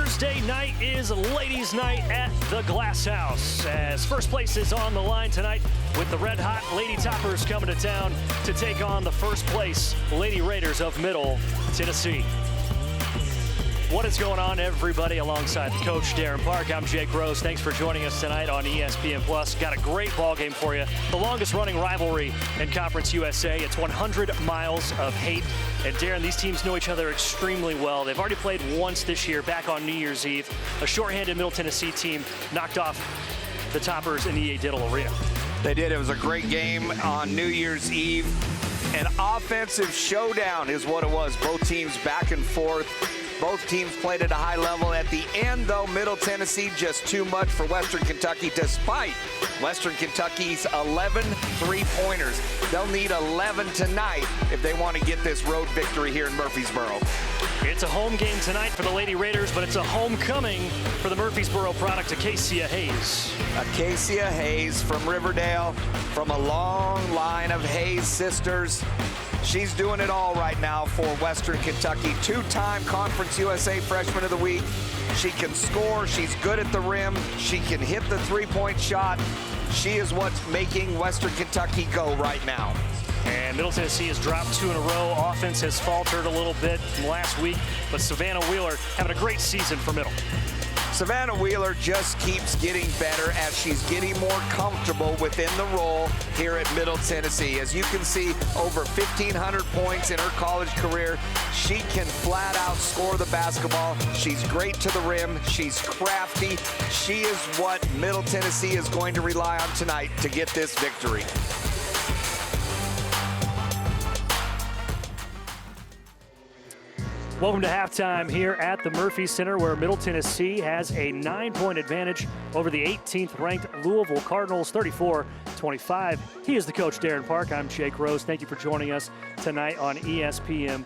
Thursday night is ladies' night at the Glass House, as first place is on the line tonight with the red-hot Lady Toppers coming to town to take on the first place Lady Raiders of Middle Tennessee. What is going on, everybody? Alongside the coach, Darren Park, I'm Jake Rose. Thanks for joining us tonight on ESPN+. Got a great ball game for you. The longest-running rivalry in Conference USA. It's 100 miles of hate. And Darren, these teams know each other extremely well. They've already played once this year, back on New Year's Eve. A shorthanded Middle Tennessee team knocked off the Toppers in the E.A. Diddle Arena. They did. It was a great game on New Year's Eve. An offensive showdown is what it was. Both teams back and forth. Both teams played at a high level. At the end, though, Middle Tennessee just too much for Western Kentucky, despite Western Kentucky's 11 three-pointers. They'll need 11 tonight if they want to get this road victory here in Murfreesboro. It's a home game tonight for the Lady Raiders, but it's a homecoming for the Murfreesboro product, Acacia Hayes. Acacia Hayes from Riverdale, from a long line of Hayes sisters. She's doing it all right now for Western Kentucky. Two-time Conference USA Freshman of the Week. She can score. She's good at the rim. She can hit the three-point shot. She is what's making Western Kentucky go right now. And Middle Tennessee has dropped 2 in a row. Offense has faltered a little bit from last week, but Savannah Wheeler having a great season for Middle. Savannah Wheeler just keeps getting better as she's getting more comfortable within the role here at Middle Tennessee. As you can see, over 1,500 points in her college career. She can flat out score the basketball. She's great to the rim. She's crafty. She is what Middle Tennessee is going to rely on tonight to get this victory. Welcome to halftime here at the Murphy Center, where Middle Tennessee has a 9-point advantage over the 18th-ranked Louisville Cardinals, 34-25. He is the coach, Darren Park. I'm Jake Rose. Thank you for joining us tonight on ESPN+.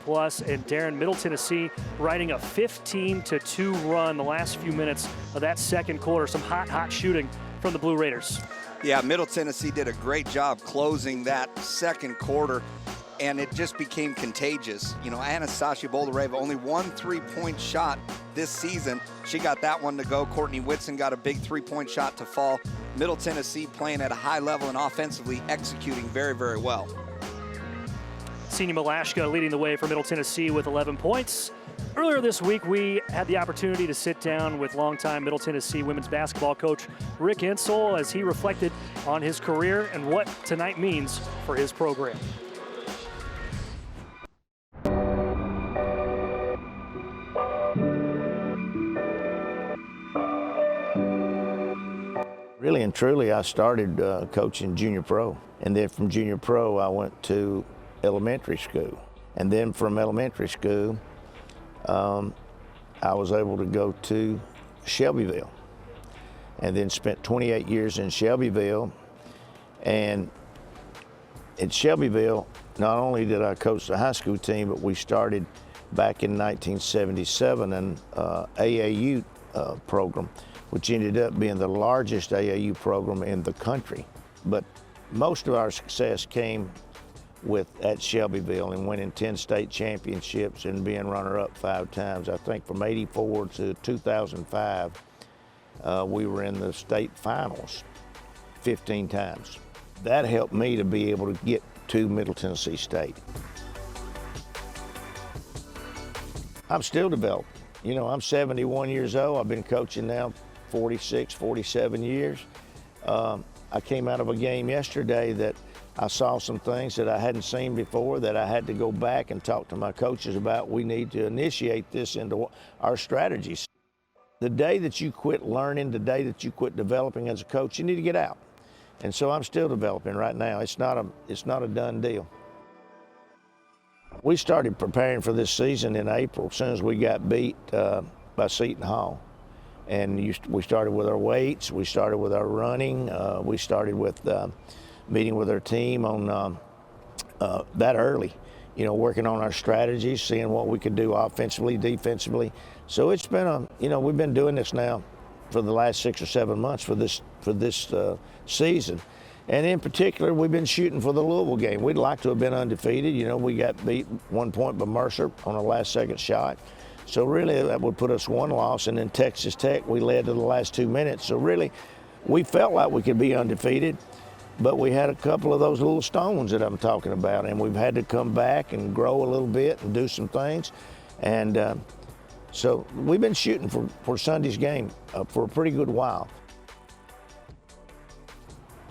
And Darren, Middle Tennessee riding a 15-2 run the last few minutes of that second quarter. Some hot shooting from the Blue Raiders. Yeah, Middle Tennessee did a great job closing that second quarter, and it just became contagious. You know, Anastasia Boldareva, only one three-point shot this season. She got that one to go. Courtney Whitson got a big three-point shot to fall. Middle Tennessee playing at a high level and offensively executing very, very well. Senior Malashka leading the way for Middle Tennessee with 11 points. Earlier this week, we had the opportunity to sit down with longtime Middle Tennessee women's basketball coach Rick Insel as he reflected on his career and what tonight means for his program. Really and truly, I started coaching junior pro. And then from junior pro, I went to elementary school. And then from elementary school, I was able to go to Shelbyville. And then spent 28 years in Shelbyville. And at Shelbyville, not only did I coach the high school team, but we started back in 1977 an AAU program, which ended up being the largest AAU program in the country. But most of our success came at Shelbyville and winning 10 state championships and being runner-up 5 times. I think from '84 to 2005, we were in the state finals 15 times. That helped me to be able to get to Middle Tennessee State. I'm still developing. You know, I'm 71 years old. I've been coaching now 46, 47 years. I came out of a game yesterday that I saw some things that I hadn't seen before that I had to go back and talk to my coaches about. We need to initiate this into our strategies. The day that you quit learning, the day that you quit developing as a coach, you need to get out. And so I'm still developing right now. It's not a done deal. We started preparing for this season in April, as soon as we got beat by Seton Hall. And we started with our weights, we started with our running, we started with meeting with our team on that early, you know, working on our strategies, seeing what we could do offensively, defensively. So it's been we've been doing this now for the last 6 or 7 months for this season. And in particular, we've been shooting for the Louisville game. We'd like to have been undefeated. You know, we got beat 1 point by Mercer on a last-second shot. So really that would put us one loss, and then Texas Tech, we led to the last 2 minutes. So really we felt like we could be undefeated, but we had a couple of those little stones that I'm talking about, and we've had to come back and grow a little bit and do some things. And so we've been shooting for Sunday's game for a pretty good while.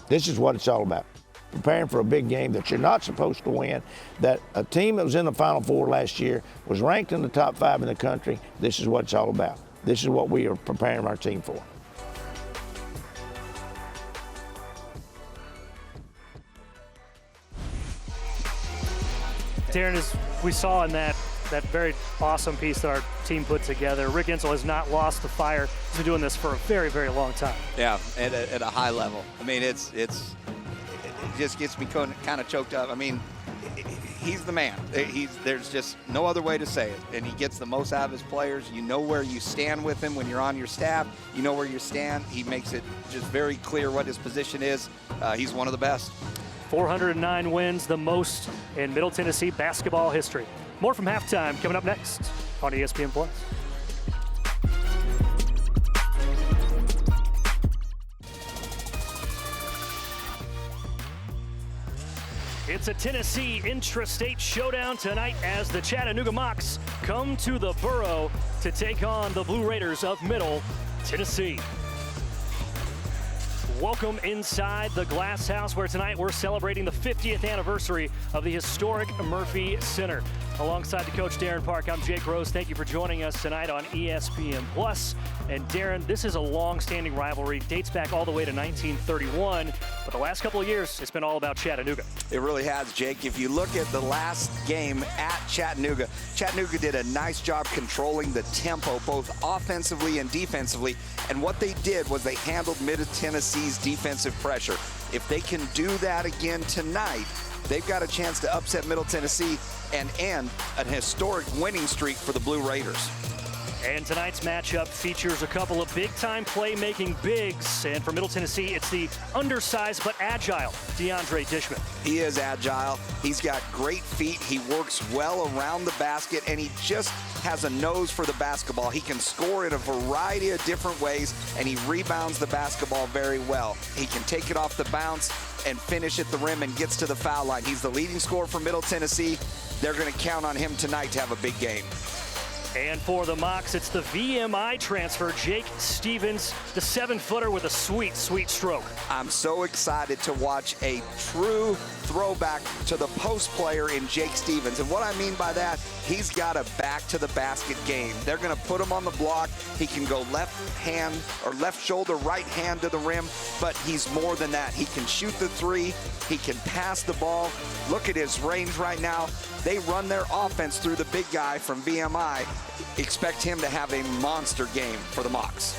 This is what it's all about. Preparing for a big game that you're not supposed to win, that a team that was in the Final Four last year was ranked in the top 5 in the country. This is what it's all about. This is what we are preparing our team for. Darren, as we saw in that very awesome piece that our team put together, Rick Insell has not lost the fire. He's been doing this for a very, very long time. Yeah, at a high level. I mean, it just gets me kind of choked up. I mean, he's the man. There's just no other way to say it. And he gets the most out of his players. You know where you stand with him when you're on your staff. You know where you stand. He makes it just very clear what his position is. He's one of the best. 409 wins, the most in Middle Tennessee basketball history. More from halftime coming up next on ESPN Plus. It's a Tennessee intrastate showdown tonight as the Chattanooga Mocs come to the Borough to take on the Blue Raiders of Middle Tennessee. Welcome inside the Glass House, where tonight we're celebrating the 50th anniversary of the historic Murphy Center. Alongside the coach Darren Park, I'm Jake Rose. Thank you for joining us tonight on ESPN Plus. And Darren, this is a long-standing rivalry, dates back all the way to 1931, but the last couple of years, it's been all about Chattanooga. It really has, Jake. If you look at the last game at Chattanooga, Chattanooga did a nice job controlling the tempo, both offensively and defensively. And what they did was they handled Middle Tennessee's defensive pressure. If they can do that again tonight, they've got a chance to upset Middle Tennessee and end an historic winning streak for the Blue Raiders. And tonight's matchup features a couple of big-time playmaking bigs. And for Middle Tennessee, it's the undersized but agile DeAndre Dishman. He is agile. He's got great feet. He works well around the basket, and he just has a nose for the basketball. He can score in a variety of different ways, and he rebounds the basketball very well. He can take it off the bounce and finish at the rim and gets to the foul line. He's the leading scorer for Middle Tennessee. They're going to count on him tonight to have a big game. And for the Mocs, it's the VMI transfer, Jake Stevens, the 7-footer with a sweet, sweet stroke. I'm so excited to watch a true throwback to the post player in Jake Stevens. And what I mean by that, he's got a back to the basket game. They're going to put him on the block. He can go left hand or left shoulder, right hand to the rim, but he's more than that. He can shoot the three. He can pass the ball. Look at his range right now. They run their offense through the big guy from VMI. Expect him to have a monster game for the Mocs.